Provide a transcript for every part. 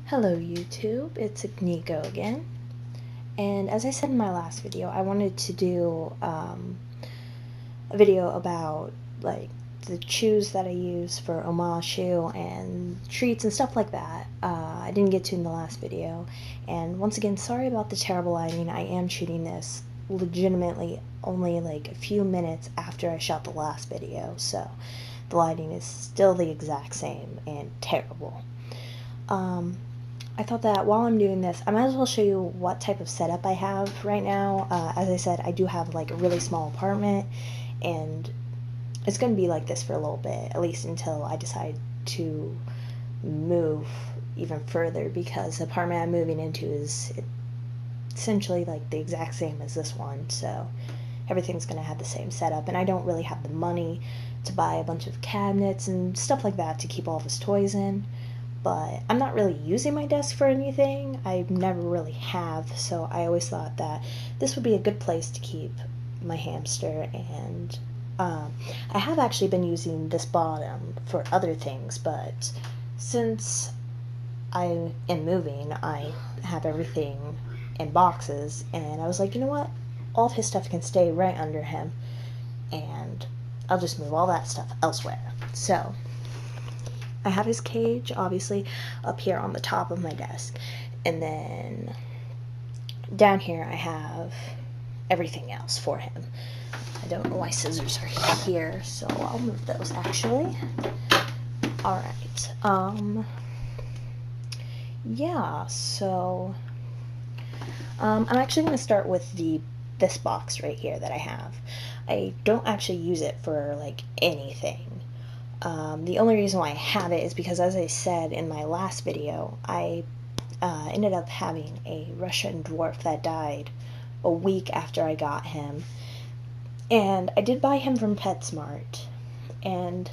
Hello YouTube, it's Nico again, and as I said in my last video, I wanted to do a video about like the chews that I use for omashu and treats and stuff like that. I didn't get to in the last video, and once again, sorry about the terrible lighting. I am shooting this legitimately only like a few minutes after I shot the last video, so the lighting is still the exact same and terrible. I thought that while I'm doing this, I might as well show you what type of setup I have right now. As I said, I do have like a really small apartment, and it's going to be like this for a little bit, at least until I decide to move even further, because the apartment I'm moving into is essentially like the exact same as this one, so everything's going to have the same setup, and I don't really have the money to buy a bunch of cabinets and stuff like that to keep all of his toys in. But I'm not really using my desk for anything. I never really have, so I always thought that this would be a good place to keep my hamster. And I have actually been using this bottom for other things, but since I am moving, I have everything in boxes, and I was like, you know what? All of his stuff can stay right under him, and I'll just move all that stuff elsewhere. So I have his cage, obviously, up here on the top of my desk. And then down here I have everything else for him. I don't know why scissors are here, so I'll move those actually. Alright. Yeah, so I'm actually going to start with this box right here that I have. I don't actually use it for like anything. The only reason why I have it is because, as I said in my last video, I ended up having a Russian dwarf that died a week after I got him. And I did buy him from PetSmart, and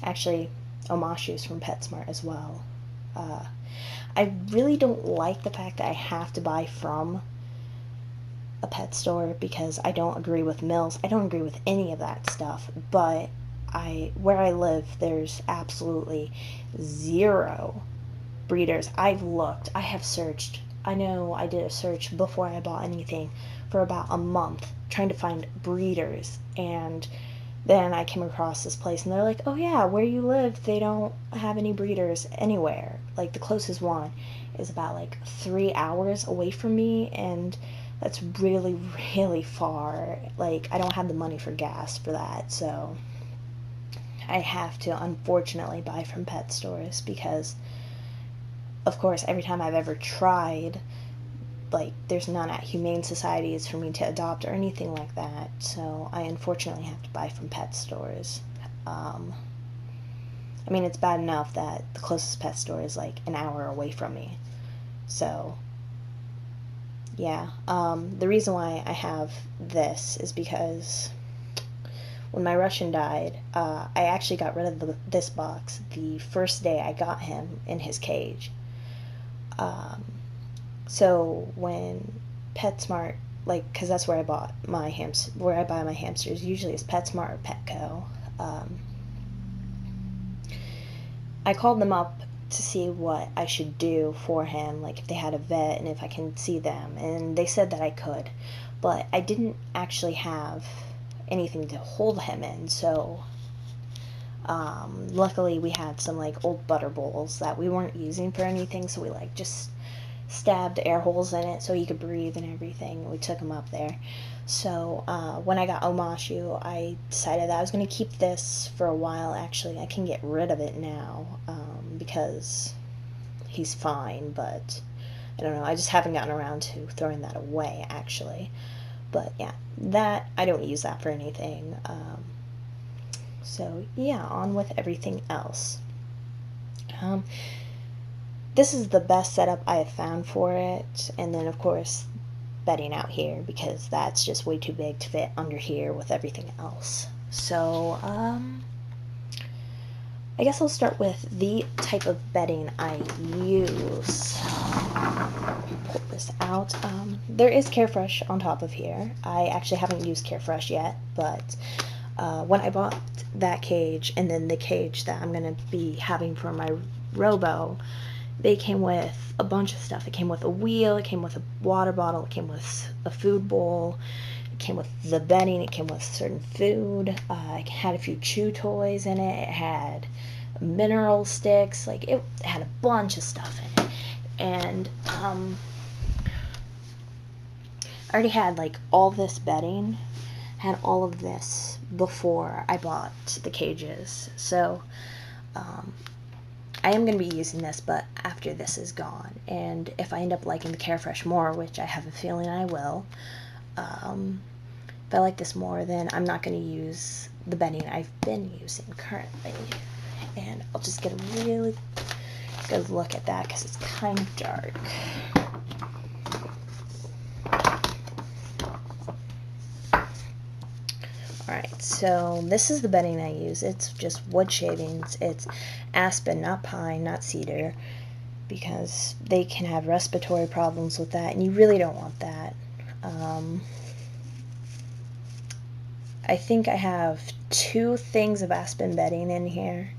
actually Omashu's from PetSmart as well. I really don't like the fact that I have to buy from a pet store, because I don't agree with mills. I don't agree with any of that stuff, but where I live, there's absolutely zero breeders. I've looked, I have searched. I know I did a search before I bought anything for about a month trying to find breeders, and then I came across this place and they're like, oh yeah, where you live, they don't have any breeders anywhere. Like the closest one is about like 3 hours away from me, and that's really, really far. Like, I don't have the money for gas for that, so I have to unfortunately buy from pet stores, because of course every time I've ever tried, like, there's none at humane societies for me to adopt or anything like that, so I unfortunately have to buy from pet stores. I mean, it's bad enough that the closest pet store is like an hour away from me, so yeah. The reason why I have this is because when my Russian died, I actually got rid of this box the first day I got him in his cage. So when PetSmart, like, because that's where I bought my where I buy my hamsters, usually is PetSmart or Petco. I called them up to see what I should do for him, like if they had a vet and if I can see them, and they said that I could, but I didn't actually have anything to hold him in, so luckily we had some like old butter bowls that we weren't using for anything, so we like just stabbed air holes in it so he could breathe and everything. We took him up there. So when I got Omashu, I decided that I was going to keep this for a while. Actually, I can get rid of it now, because he's fine, but I don't know, I just haven't gotten around to throwing that away actually. But yeah, that, I don't use that for anything. So yeah, on with everything else. This is the best setup I have found for it, and then of course bedding out here, because that's just way too big to fit under here with everything else. So I guess I'll start with the type of bedding I use. Pull this out. There is Carefresh on top of here. I actually haven't used Carefresh yet, but when I bought that cage and then the cage that I'm going to be having for my Robo, they came with a bunch of stuff. It came with a wheel, it came with a water bottle, it came with a food bowl, it came with the bedding, it came with certain food. It had a few chew toys in it. It had mineral sticks. Like, it had a bunch of stuff in it. And I already had like all this bedding, had all of this before I bought the cages. So I am going to be using this, but after this is gone. And if I end up liking the Carefresh more, which I have a feeling I will, if I like this more, then I'm not going to use the bedding I've been using currently. And I'll just get a really good look at that because it's kind of dark. Alright, so this is the bedding I use. It's just wood shavings. It's aspen, not pine, not cedar, because they can have respiratory problems with that, and you really don't want that. I think I have 2 things of aspen bedding in here,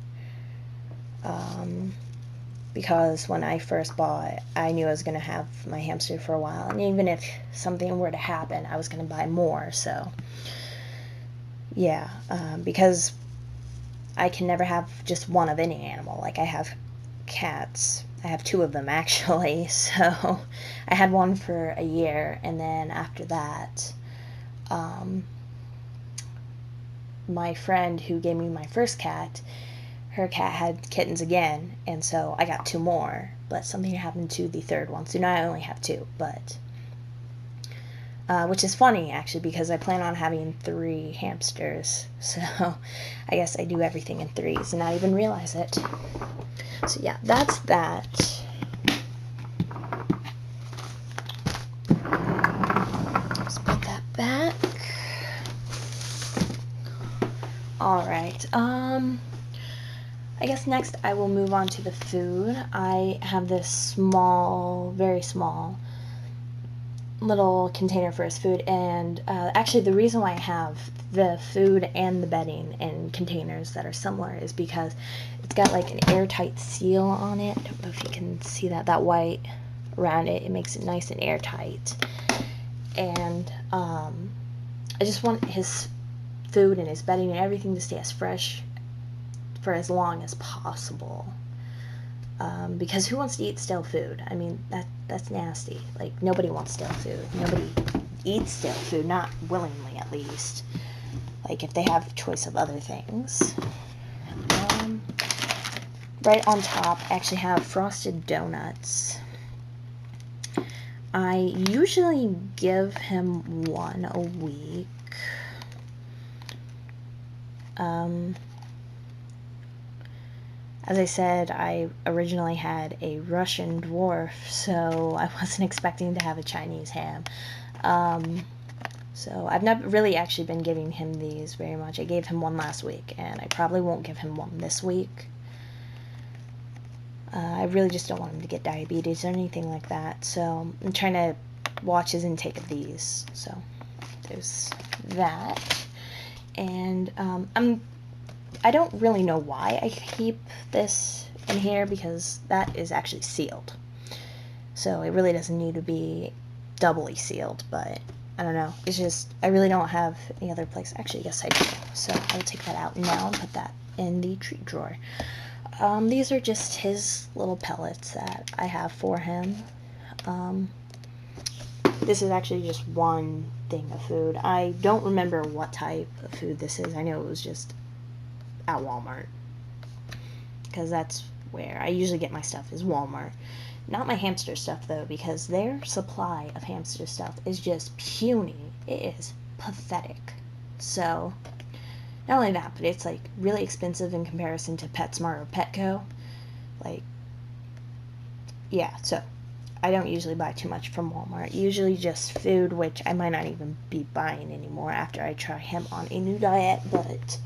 because when I first bought it, I knew I was going to have my hamster for a while, and even if something were to happen, I was going to buy more, so yeah, because I can never have just one of any animal. Like, I have cats. I have 2 of them, actually, so I had one for a year, and then after that, my friend who gave me my first cat, her cat had kittens again, and so I got 2 more, but something happened to the 3rd one, so now I only have 2, but which is funny, actually, because I plan on having 3 hamsters, so I guess I do everything in threes and not even realize it. So yeah, that's that. Let's put that back. Alright, I guess next I will move on to the food. I have this small, very small, little container for his food, and actually the reason why I have the food and the bedding in containers that are similar is because it's got like an airtight seal on it. I don't know if you can see that white around it. It makes it nice and airtight, and I just want his food and his bedding and everything to stay as fresh for as long as possible. Because who wants to eat stale food? I mean, that's nasty. Like, nobody wants stale food. Nobody eats stale food, not willingly at least. Like, if they have choice of other things. Right on top, I actually have frosted donuts. I usually give him 1 a week. As I said, I originally had a Russian dwarf, so I wasn't expecting to have a Chinese ham. So I've not really actually been giving him these very much. I gave him 1 last week, and I probably won't give him 1 this week. I really just don't want him to get diabetes or anything like that, so I'm trying to watch his intake of these. So there's that. And I don't really know why I keep this in here, because that is actually sealed. So it really doesn't need to be doubly sealed, but I don't know. It's just, I really don't have any other place. Actually, yes, I do. So I'll take that out now and put that in the treat drawer. These are just his little pellets that I have for him. This is actually just 1 thing of food. I don't remember what type of food this is. I know it was just at Walmart, because that's where I usually get my stuff, is Walmart. Not my hamster stuff, though, because their supply of hamster stuff is just puny. It is pathetic. So, not only that, but it's like really expensive in comparison to PetSmart or Petco. Like, yeah, so I don't usually buy too much from Walmart. Usually just food, which I might not even be buying anymore after I try him on a new diet, but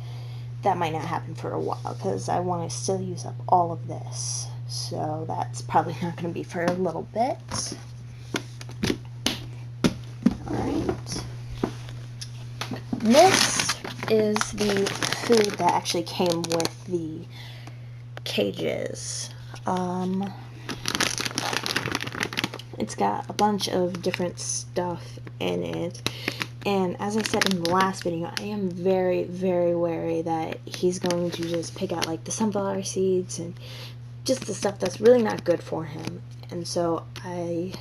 that might not happen for a while, because I want to still use up all of this. So that's probably not going to be for a little bit. Alright. This is the food that actually came with the cages. It's got a bunch of different stuff in it. And as I said in the last video, I am very, very wary that he's going to just pick out like the sunflower seeds and just the stuff that's really not good for him. And so I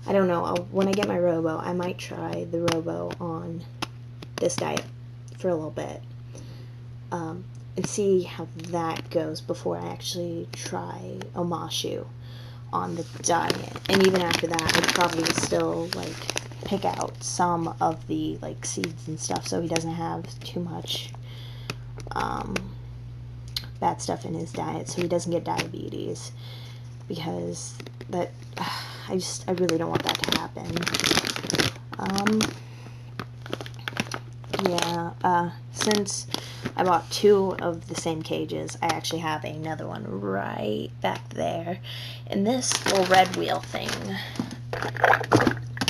don't know, when I get my Robo, I might try the Robo on this diet for a little bit. And see how that goes before I actually try Omashu on the diet. And even after that, I'd probably still like pick out some of the like seeds and stuff so he doesn't have too much bad stuff in his diet, so he doesn't get diabetes, because that I really don't want that to happen. Since I bought 2 of the same cages, I actually have another one right back there. And this little red wheel thing,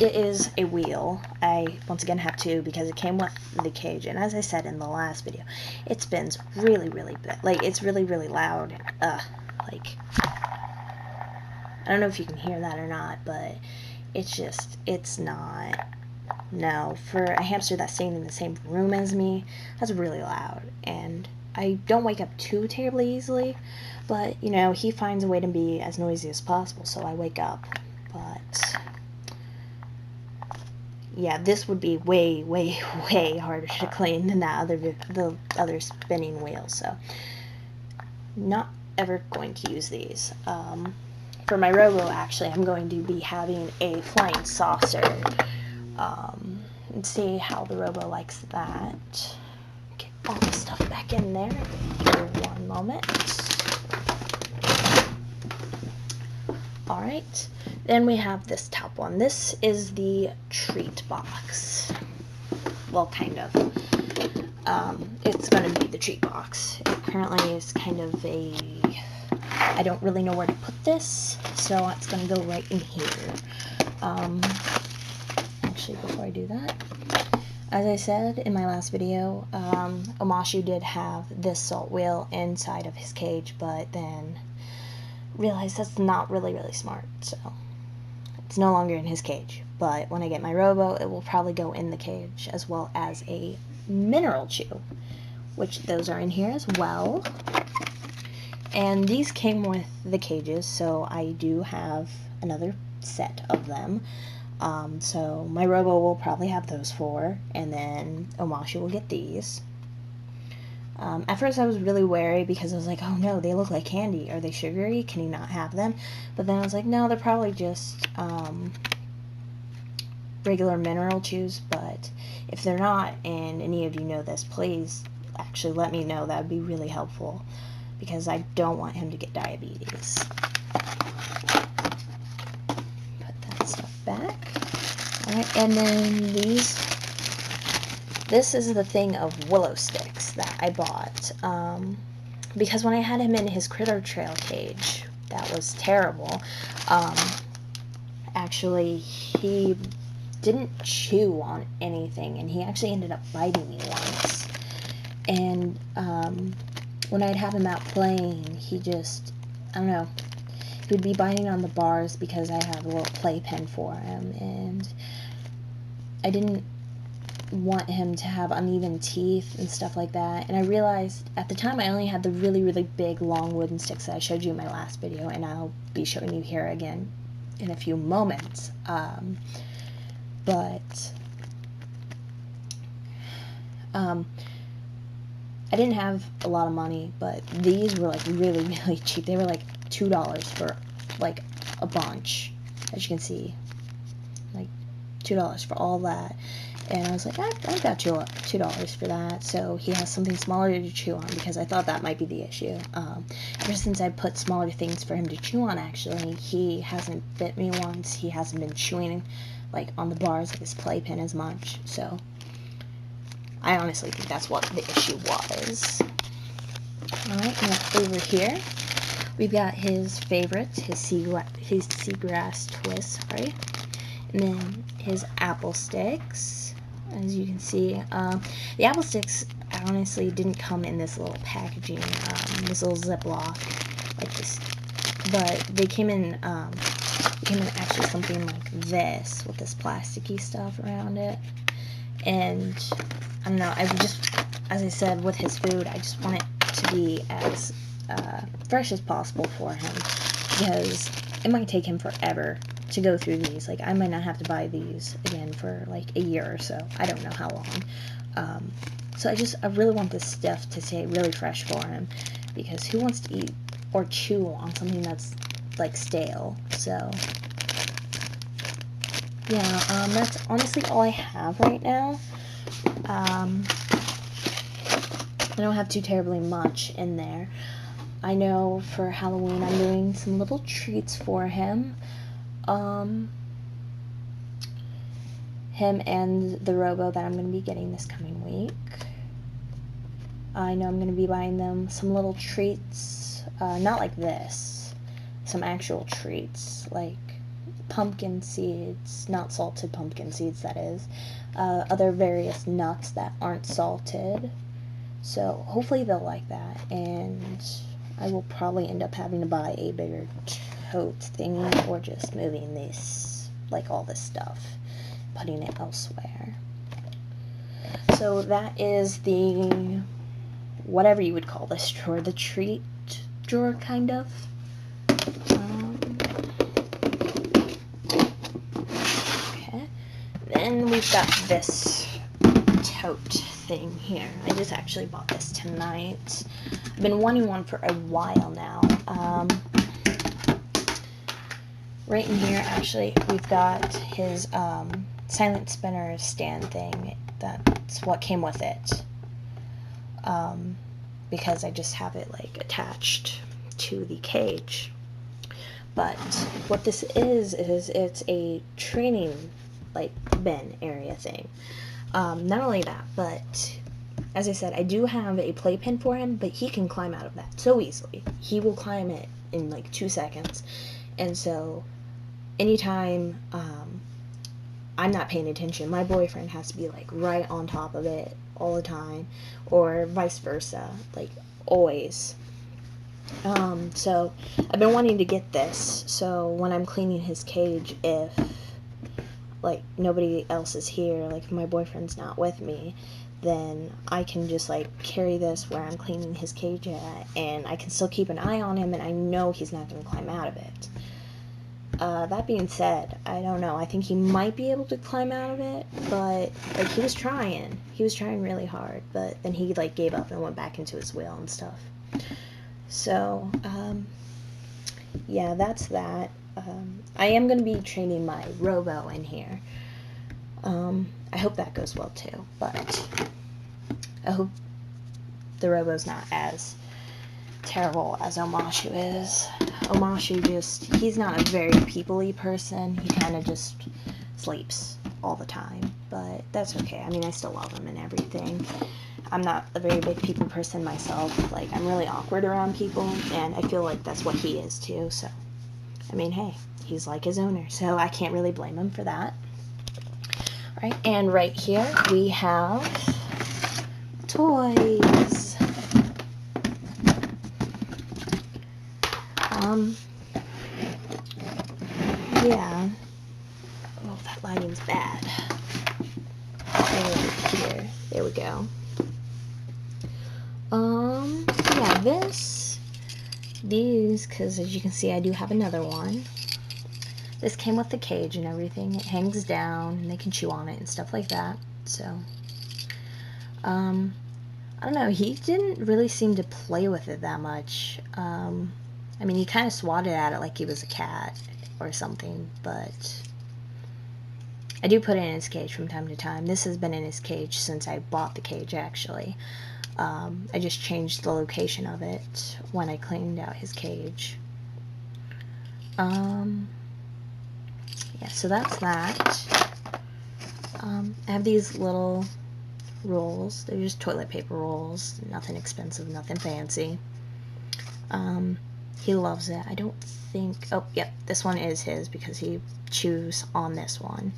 it is a wheel. I, once again, have 2 because it came with the cage. And as I said in the last video, it spins really, really bad. Like, it's really, really loud. Like, I don't know if you can hear that or not, but it's not... No, for a hamster that's staying in the same room as me, that's really loud. And I don't wake up too terribly easily, but, you know, he finds a way to be as noisy as possible, so I wake up. But, yeah, this would be way, way, way harder to clean than the other spinning wheel, so not ever going to use these. For my Robo, actually, I'm going to be having a flying saucer. And see how the Robo likes that. Get all the stuff back in there. Here, one moment. Alright, then we have this top one. This is the treat box. Well, kind of. It's going to be the treat box. It currently is kind of a... I don't really know where to put this, so it's going to go right in here. Actually, before I do that, as I said in my last video, Omashu did have this salt wheel inside of his cage, but then realized that's not really, really smart, so it's no longer in his cage. But when I get my Robo, it will probably go in the cage, as well as a mineral chew, which those are in here as well. And these came with the cages, so I do have another set of them. So my Robo will probably have those 4, and then Omashu will get these. At first I was really wary because I was like, oh no, they look like candy. Are they sugary? Can you not have them? But then I was like, no, they're probably just regular mineral chews. But if they're not, and any of you know this, please actually let me know. That would be really helpful, because I don't want him to get diabetes. Put that stuff back. Alright, and then this is the thing of willow sticks that I bought. Because when I had him in his Critter Trail cage, that was terrible. Actually, he didn't chew on anything, and he actually ended up biting me once. And when I'd have him out playing, he just, I don't know, he would be biting on the bars because I have a little playpen for him, and I didn't want him to have uneven teeth and stuff like that. And I realized at the time I only had the really, really big long wooden sticks that I showed you in my last video, and I'll be showing you here again in a few moments. I didn't have a lot of money, but these were like really, really cheap. They were like $2 for like a bunch, as you can see, like $2 for all that. And I was like, I've got $2 for that. So he has something smaller to chew on, because I thought that might be the issue. Ever since I put smaller things for him to chew on, actually, he hasn't bit me once. He hasn't been chewing like on the bars of his playpen as much. So I honestly think that's what the issue was. Alright, now over here, we've got his favorites, his seagrass twists, right? And then his apple sticks, as you can see. The apple sticks honestly didn't come in this little packaging, this little Ziploc, like this but they came in actually something like this with this plasticky stuff around it. And I don't know, I just, as I said, with his food, I just want it to be as fresh as possible for him, because it might take him forever to go through these. Like, I might not have to buy these again for like a year or so. I don't know how long. So I really want this stuff to stay really fresh for him, because who wants to eat or chew on something that's like stale? So yeah, that's honestly all I have right now. I don't have too terribly much in there. I know for Halloween I'm doing some little treats for him. Him and the robo that I'm going to be getting this coming week. I know I'm going to be buying them some little treats, not like this, some actual treats, like pumpkin seeds, not salted pumpkin seeds, that is, other various nuts that aren't salted. So hopefully they'll like that, and I will probably end up having to buy a bigger tote thingy, or just moving this, like all this stuff, putting it elsewhere. So that is the, whatever you would call this drawer, the treat drawer, kind of. Okay. Then we've got this tote thing here. I just actually bought this tonight. I've been wanting one for a while now. Right in here, actually, we've got his silent spinner stand thing. That's what came with it. Because I just have it like attached to the cage. But what this is it's a training like bin area thing. Not only that, but as I said, I do have a playpen for him, but he can climb out of that so easily. He will climb it in like 2 seconds. And so anytime I'm not paying attention, my boyfriend has to be like right on top of it all the time, or vice versa, like always. So I've been wanting to get this, so when I'm cleaning his cage, if like nobody else is here, like if my boyfriend's not with me, then I can just like carry this where I'm cleaning his cage at, and I can still keep an eye on him, and I know he's not going to climb out of it. That being said, I don't know, I think he might be able to climb out of it, but like he was trying really hard, but then he like gave up and went back into his wheel and stuff. So yeah, that's that. I am going to be training my robo in here. I hope that goes well too, but I hope the robo's not as terrible as Omashu is. Omashu he's not a very people-y person. He kind of just sleeps all the time, but that's okay. I mean, I still love him and everything. I'm not a very big people person myself. Like, I'm really awkward around people, and I feel like that's what he is too, so I mean, hey, he's like his owner, so I can't really blame him for that. Alright, and right here we have toys. Yeah. Oh, that lighting's bad. Over here. There we go. Yeah, these, because as you can see, I do have another one. This came with the cage and everything. It hangs down, and they can chew on it and stuff like that. So, I don't know. He didn't really seem to play with it that much. I mean, he kind of swatted at it like he was a cat or something, but I do put it in his cage from time to time. This has been in his cage since I bought the cage, actually. I just changed the location of it when I cleaned out his cage. Yeah, so that's that. I have these little rolls. They're just toilet paper rolls. Nothing expensive, nothing fancy. He loves it. I don't think... Oh, yep, this one is his because he chews on this one.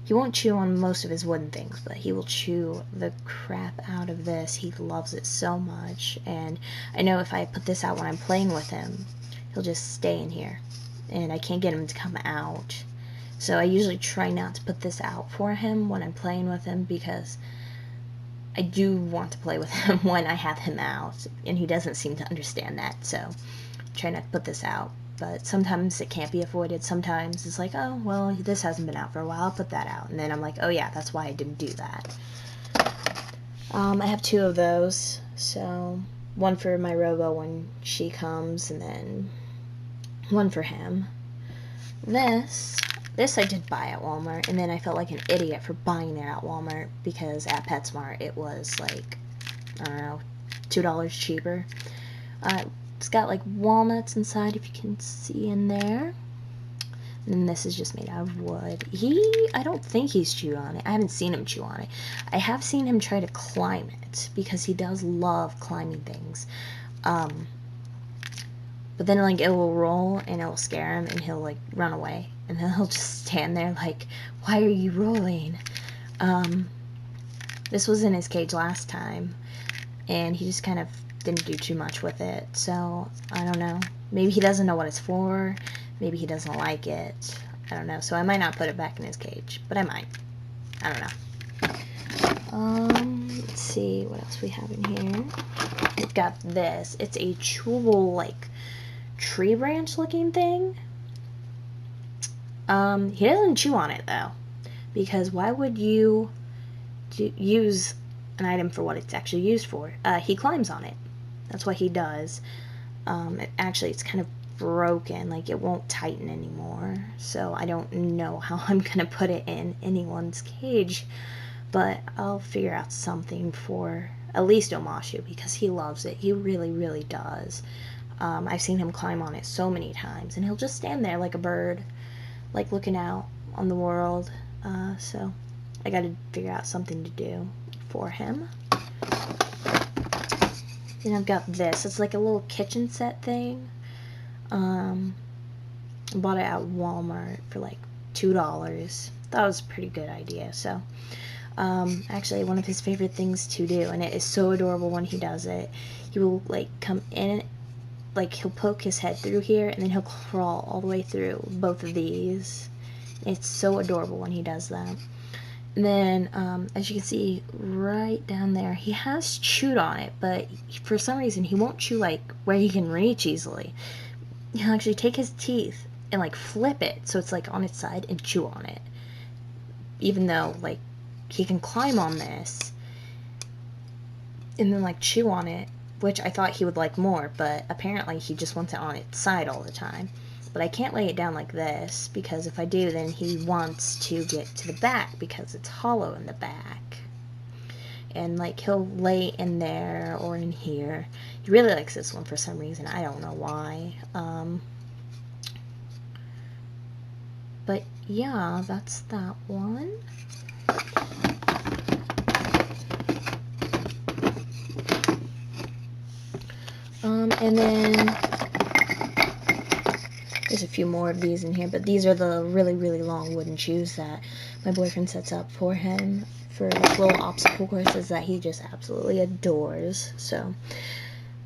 He won't chew on most of his wooden things, but he will chew the crap out of this. He loves it so much, and I know if I put this out when I'm playing with him, he'll just stay in here, and I can't get him to come out. So I usually try not to put this out for him when I'm playing with him, because I do want to play with him when I have him out, and he doesn't seem to understand that, so try not to put this out. But sometimes it can't be avoided. Sometimes it's like, oh, well, this hasn't been out for a while, I'll put that out. And then I'm like, oh yeah, that's why I didn't do that. I have 2 of those, so one for my Robo when she comes, and then one for him. This I did buy at Walmart, and then I felt like an idiot for buying it at Walmart, because at PetSmart it was like, I don't know, $2 cheaper. It's got like walnuts inside, if you can see in there. And then this is just made out of wood. I don't think he's chewed on it. I haven't seen him chew on it. I have seen him try to climb it, because he does love climbing things. But then, like, it will roll, and it will scare him, and he'll, like, run away. And then he'll just stand there, like, why are you rolling? This was in his cage last time, and he just kind of didn't do too much with it. So, I don't know. Maybe he doesn't know what it's for. Maybe he doesn't like it. I don't know. So I might not put it back in his cage, but I might. I don't know. Let's see what else we have in here. We've got this. It's a chewable, like, tree branch looking thing. He doesn't chew on it though, because why would you use an item for what it's actually used for? He climbs on it. That's what he does. Actually, it's kind of broken, like it won't tighten anymore, so I don't know how I'm gonna put it in anyone's cage, but I'll figure out something for at least Omashu, because he loves it. He really, really does. I've seen him climb on it so many times, and he'll just stand there like a bird, like looking out on the world. So I gotta figure out something to do for him. Then I've got this. It's like a little kitchen set thing. I bought it at Walmart for like $2. That was a pretty good idea. So actually one of his favorite things to do, and it is so adorable when he does it, he will like come in, like he'll poke his head through here, and then he'll crawl all the way through both of these. It's so adorable when he does that. And then as you can see right down there, he has chewed on it, but for some reason he won't chew like where he can reach easily. He'll actually take his teeth and like flip it so it's like on its side and chew on it, even though like he can climb on this and then like chew on it, which I thought he would like more, but apparently he just wants it on its side all the time. But I can't lay it down like this, because if I do, then he wants to get to the back, because it's hollow in the back. And like he'll lay in there or in here. He really likes this one for some reason. I don't know why. But yeah, that's that one. And then there's a few more of these in here, but these are the really, really long wooden shoes that my boyfriend sets up for him for like little obstacle courses that he just absolutely adores. So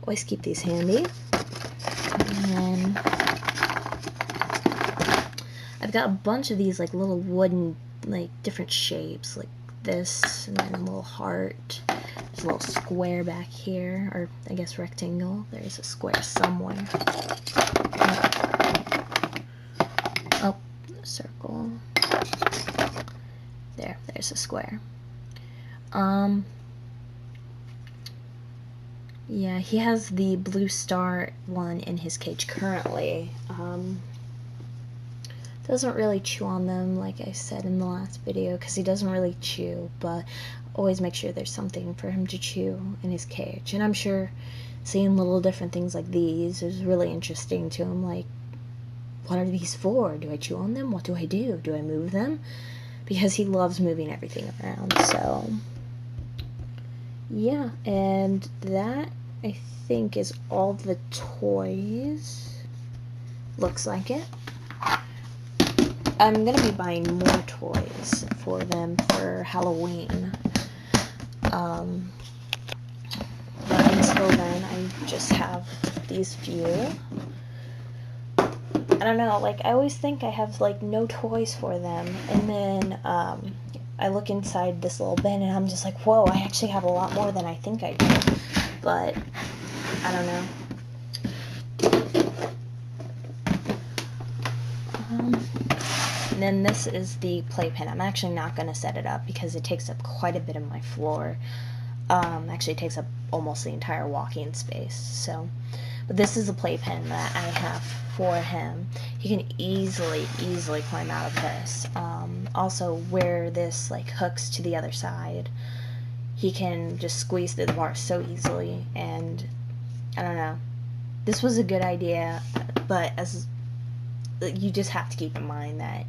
always keep these handy. And then I've got a bunch of these like little wooden, like different shapes, like this, and then a little heart. There's a little square back here, or I guess rectangle. There's a square somewhere. Oh, circle. There's a square. Yeah, he has the blue star one in his cage currently. Doesn't really chew on them, like I said in the last video, because he doesn't really chew, but always make sure there's something for him to chew in his cage. And I'm sure seeing little different things like these is really interesting to him, like, what are these for? Do I chew on them? What do I do? Do I move them? Because he loves moving everything around, so yeah. And that, I think, is all the toys. Looks like it. I'm gonna be buying more toys for them for Halloween. But until then, I just have these few. I don't know, like, I always think I have, like, no toys for them, and then, I look inside this little bin, and I'm just like, whoa, I actually have a lot more than I think I do, but, I don't know. And then this is the playpen. I'm actually not going to set it up because it takes up quite a bit of my floor. Actually, it takes up almost the entire walking space, so... But this is a playpen that I have for him. He can easily climb out of this. Also, where this like hooks to the other side, he can just squeeze through the bars so easily. And I don't know. This was a good idea, but as you just have to keep in mind that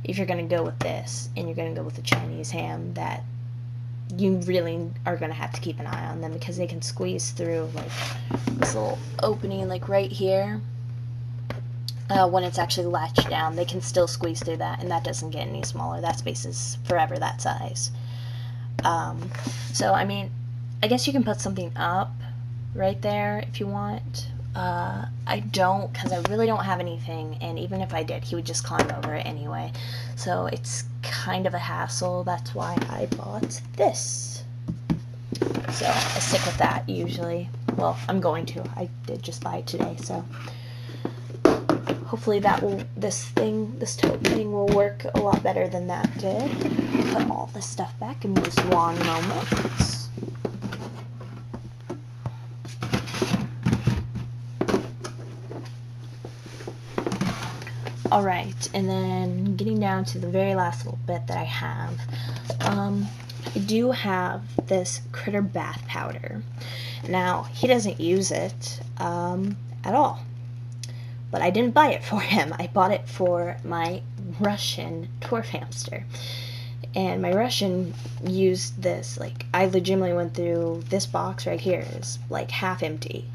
if you're going to go with this and you're going to go with the Chinese ham, that you really are going to have to keep an eye on them because they can squeeze through like this little opening like right here. When it's actually latched down, they can still squeeze through that, and that doesn't get any smaller. That space is forever that size. So, I mean, I guess you can put something up right there if you want. I don't, because I really don't have anything, and even if I did, he would just climb over it anyway. So it's kind of a hassle. That's why I bought this. So I stick with that usually. Well, I'm going to. I did just buy it today, so hopefully this tote thing will work a lot better than that did. Put all this stuff back in just one moment. Alright, and then getting down to the very last little bit that I have. I do have this critter bath powder. Now, he doesn't use it at all. But I didn't buy it for him. I bought it for my Russian dwarf hamster. And my Russian used this, like, I legitimately went through this box right here is like half empty.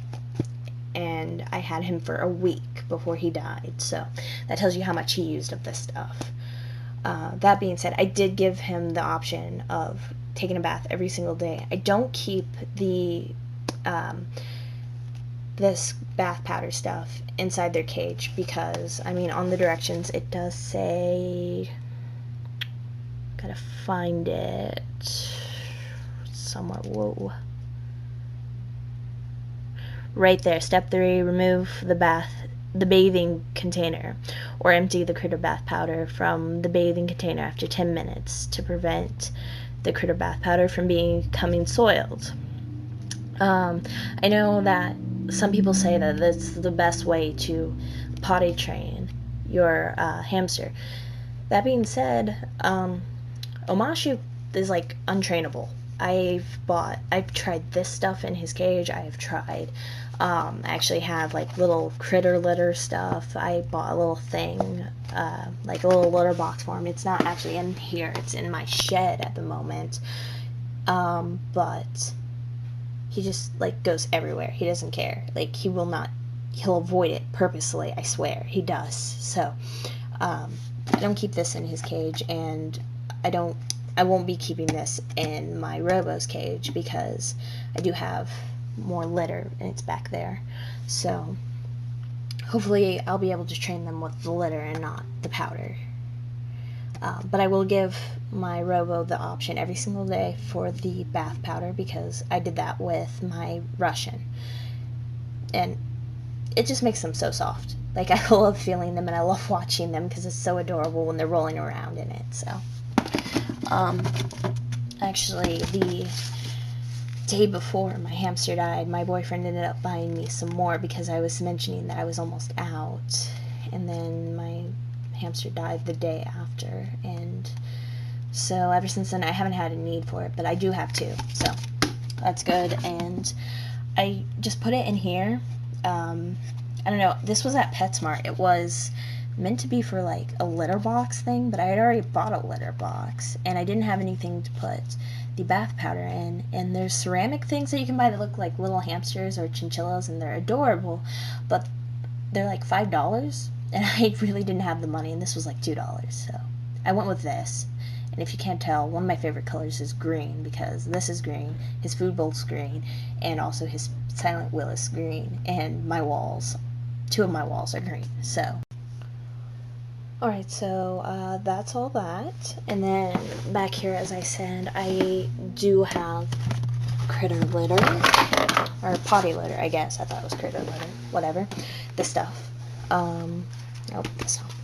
And I had him for a week before he died, so that tells you how much he used of this stuff. That being said, I did give him the option of taking a bath every single day. I don't keep the this bath powder stuff inside their cage because, I mean, on the directions it does say, gotta find it somewhere, whoa. Right there, step 3, remove the bathing container, or empty the critter bath powder from the bathing container after 10 minutes to prevent the critter bath powder from becoming soiled. I know that some people say that that's the best way to potty train your hamster. That being said, Omashu is like untrainable. I've tried this stuff in his cage. I have tried, I actually have like little critter litter stuff. I bought a little thing, like a little litter box for him. It's not actually in here. It's in my shed at the moment. But he just like goes everywhere. He doesn't care. Like he'll avoid it purposely. I swear he does. So, I don't keep this in his cage, and I won't be keeping this in my Robo's cage because I do have more litter and it's back there. So hopefully I'll be able to train them with the litter and not the powder. But I will give my Robo the option every single day for the bath powder because I did that with my Russian. And it just makes them so soft. Like, I love feeling them and I love watching them because it's so adorable when they're rolling around in it, so... Actually, the day before my hamster died, my boyfriend ended up buying me some more because I was mentioning that I was almost out, and then my hamster died the day after, and so ever since then I haven't had a need for it, but I do have 2, so that's good. And I just put it in here. I don't know, this was at PetSmart. It was meant to be for like a litter box thing, but I had already bought a litter box and I didn't have anything to put the bath powder in. And there's ceramic things that you can buy that look like little hamsters or chinchillas, and they're adorable, but they're like $5, and I really didn't have the money, and this was like $2, so I went with this. And if you can't tell, one of my favorite colors is green because this is green, his food bowl's green, and also his silent will is green, and my walls two of my walls are green. So, alright, so that's all that. And then back here, as I said, I do have critter litter, or potty litter, I guess. I thought it was critter litter. Whatever. The stuff. Nope, that's not.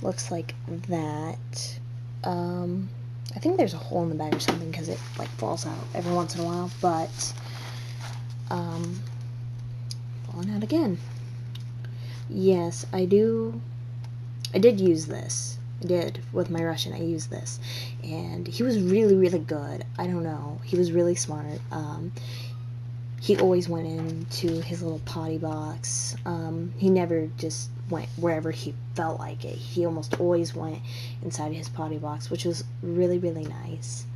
Looks like that. I think there's a hole in the bag or something because it like falls out every once in a while, but falling out again. Yes, I did use this. I did with my Russian. I used this, and he was really, really good. I don't know. He was really smart. He always went into his little potty box. He never just went wherever he felt like it. He almost always went inside his potty box, which was really, really nice.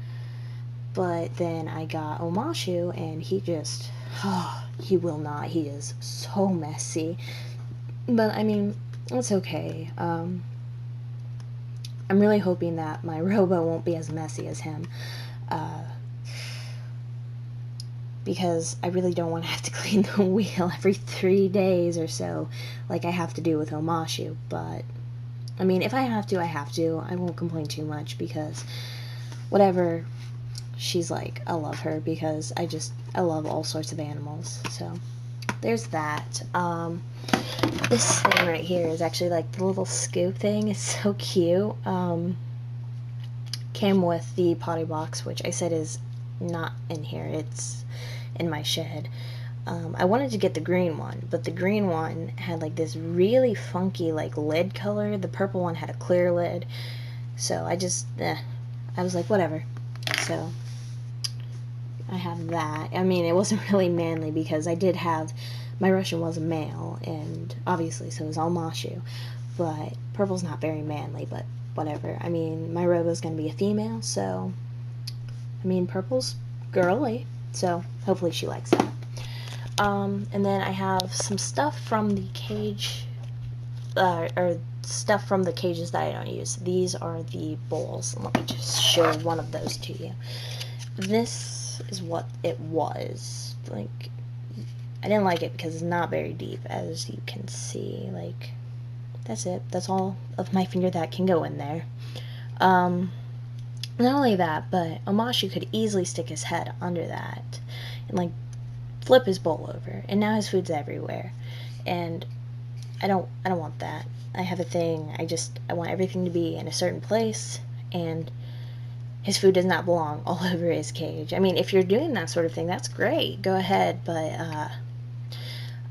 But then I got Omashu, and he just, he will not. He is so messy. But, I mean, it's okay. I'm really hoping that my Robo won't be as messy as him. Because I really don't want to have to clean the wheel every 3 days or so, like I have to do with Omashu. But, I mean, if I have to, I have to. I won't complain too much, because whatever she's like, I love her, because I love all sorts of animals. So, there's that. This thing right here is actually like the little scoop thing. It's so cute. Came with the potty box, which I said is not in here. It's in my shed. I wanted to get the green one, but the green one had like this really funky like lid color. The purple one had a clear lid. So I was like, whatever. So I have that. I mean, it wasn't really manly because I did have, my Russian was a male, and obviously so was Almashu, but purple's not very manly, but whatever. I mean, my Robo's gonna be a female, so, I mean, purple's girly, so hopefully she likes that. And then I have some stuff from the cage, or stuff from the cages that I don't use. These are the bowls. Let me just show one of those to you. This is what it was. Like, I didn't like it because it's not very deep, as you can see. Like, that's it. That's all of my finger that can go in there. Not only that, but Omashu could easily stick his head under that and, like, flip his bowl over. And now his food's everywhere. And I don't want that. I have a thing. I want everything to be in a certain place, and his food does not belong all over his cage. I mean, if you're doing that sort of thing, that's great. Go ahead, but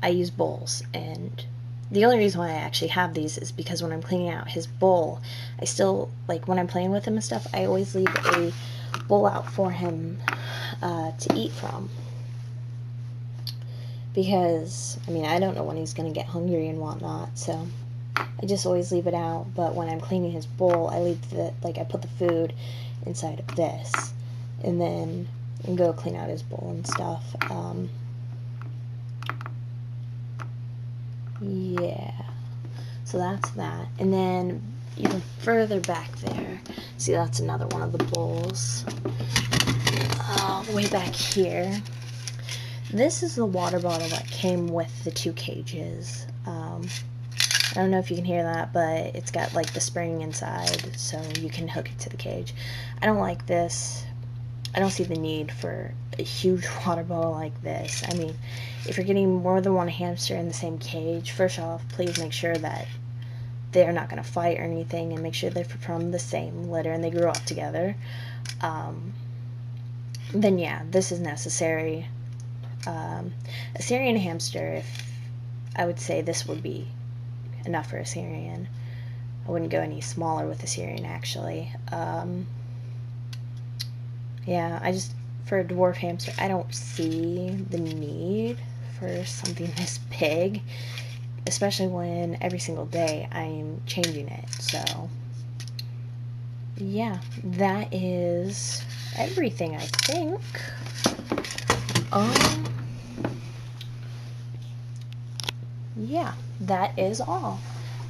I use bowls, and the only reason why I actually have these is because when I'm cleaning out his bowl, I still, like, when I'm playing with him and stuff, I always leave a bowl out for him to eat from. Because, I mean, I don't know when he's going to get hungry and whatnot, so I just always leave it out. But when I'm cleaning his bowl, I leave I put the food inside of this, and then go clean out his bowl and stuff. Yeah, so that's that. And then even further back there, see, that's another one of the bowls. Way back here, this is the water bottle that came with the 2 cages. I don't know if you can hear that, but it's got like the spring inside, so you can hook it to the cage. I don't like this. I don't see the need for a huge water bottle like this. I mean, if you're getting more than one hamster in the same cage, first off, please make sure that they're not going to fight or anything, and make sure they're from the same litter and they grew up together. Then yeah, this is necessary. A Syrian hamster, I would say this would be enough for a Syrian. I wouldn't go any smaller with a Syrian, actually. Yeah, for a dwarf hamster, I don't see the need for something this big, especially when every single day I'm changing it. So, yeah, that is everything, I think. Yeah, that is all.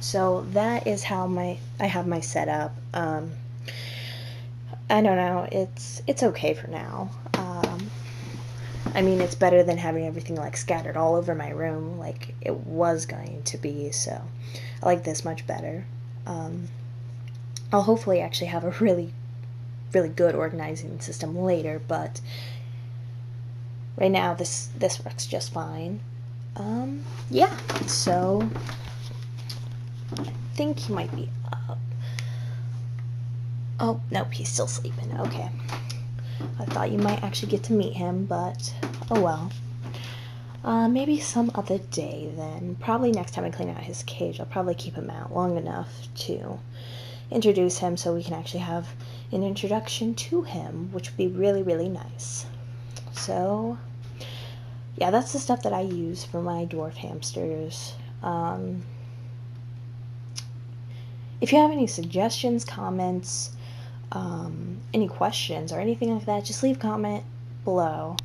So that is how I have my setup. I don't know, it's okay for now. I mean, it's better than having everything like scattered all over my room like it was going to be, so I like this much better. Um, I'll hopefully actually have a really good organizing system later, but right now this works just fine. Yeah, so I think he might be up. Oh, nope, he's still sleeping. Okay. I thought you might actually get to meet him, but oh well. Maybe some other day then. Probably next time I clean out his cage, I'll probably keep him out long enough to introduce him so we can actually have an introduction to him, which would be really nice. So, yeah, that's the stuff that I use for my dwarf hamsters. If you have any suggestions, comments, any questions, or anything like that, just leave a comment below.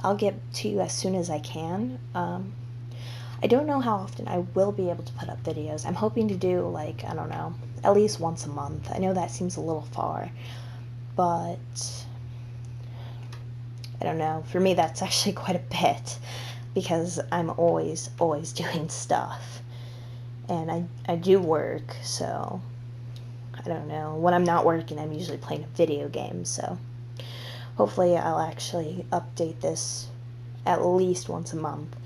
I'll get to you as soon as I can. I don't know how often I will be able to put up videos. I'm hoping to do, like, I don't know, at least once a month. I know that seems a little far, but I don't know. For me, that's actually quite a bit because I'm always doing stuff. And I do work, so I don't know. When I'm not working, I'm usually playing a video game, so hopefully I'll actually update this at least once a month.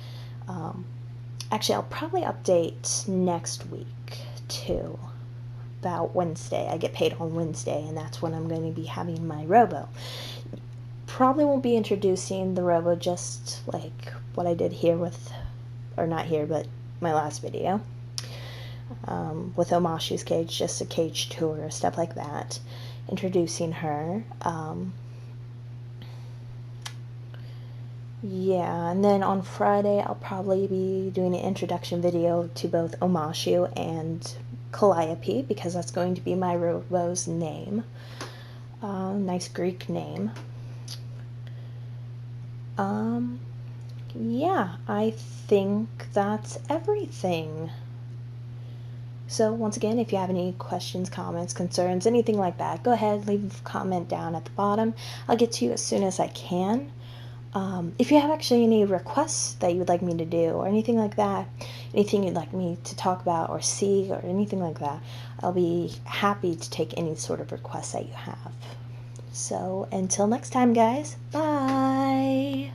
Actually, I'll probably update next week, too. About Wednesday. I get paid on Wednesday, and that's when I'm going to be having my robo. Probably won't be introducing the robo, just like what I did here with, or not here, but my last video. With Omashu's cage, just a cage tour, stuff like that. Introducing her. Yeah, and then on Friday I'll probably be doing an introduction video to both Omashu and Calliope, because that's going to be my robo's name. Nice Greek name. Yeah, I think that's everything. So once again, if you have any questions, comments, concerns, anything like that, go ahead, leave a comment down at the bottom. I'll get to you as soon as I can. If you have actually any requests that you would like me to do or anything like that, anything you'd like me to talk about or see or anything like that, I'll be happy to take any sort of requests that you have. So until next time, guys, bye!